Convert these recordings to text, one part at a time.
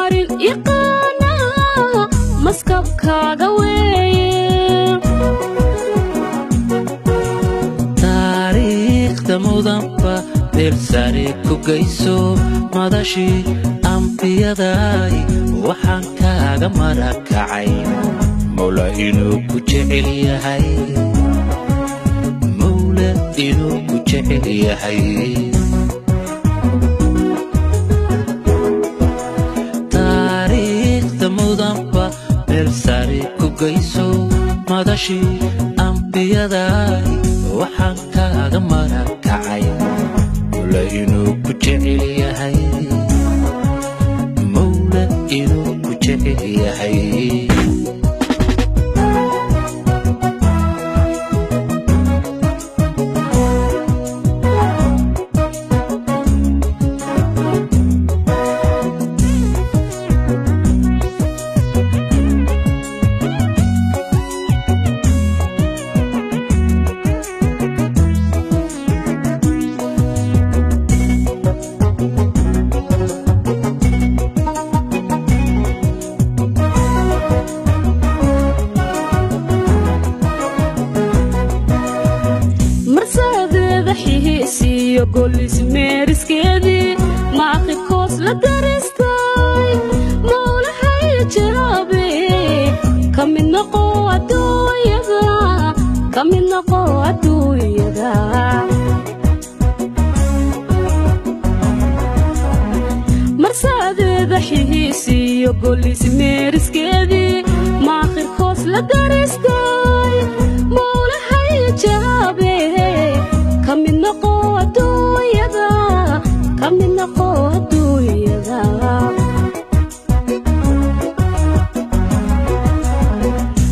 marin iqana maskabkaaga weeye taariikhda mudanba meel sare ku geyso madashii ambiyadaay waxaan kaaga marakacay mawla inuu ku jecel yahay mawla inuu ku jecel yahay taariikhda mudanba meel sare ku geyso madashii ambiyadaay waxaan kaaga marakacay mawla inuu ku jecel yahay mawla inuu ku jecel yahay golis meeriskeedii maaqibkoos la daristay mawlahay jiraabe ka mid noqo adduunyada marsadeeda xihiisiyo golis meeriskeedii maaqibkoos la daristay mawlahay jiraabe ka mid noqo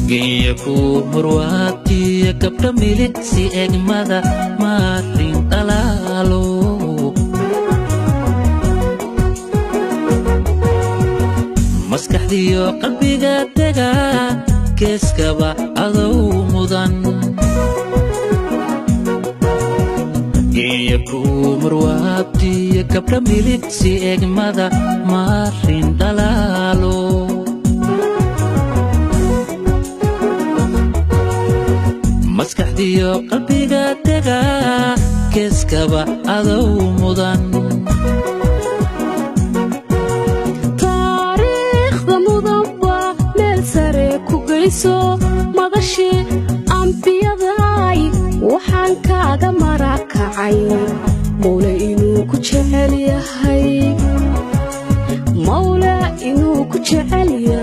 geeyaku murwaatiya gabdha milicsi egmada marin dhalaalo maskaxdiyo qalbiga dega geeskaba adow mudan geeyaku murwaatiya gabdha milicsi egmada marin dhalaalo maskaxdiyo qalbiga dega geeskaba adow mudan taariikhda mudanba meel sare ku geyso madashii ambiyadaay waxaan kaaga marakacay mawla inuu ku jecel yahay mawla inuu ku jecel yahay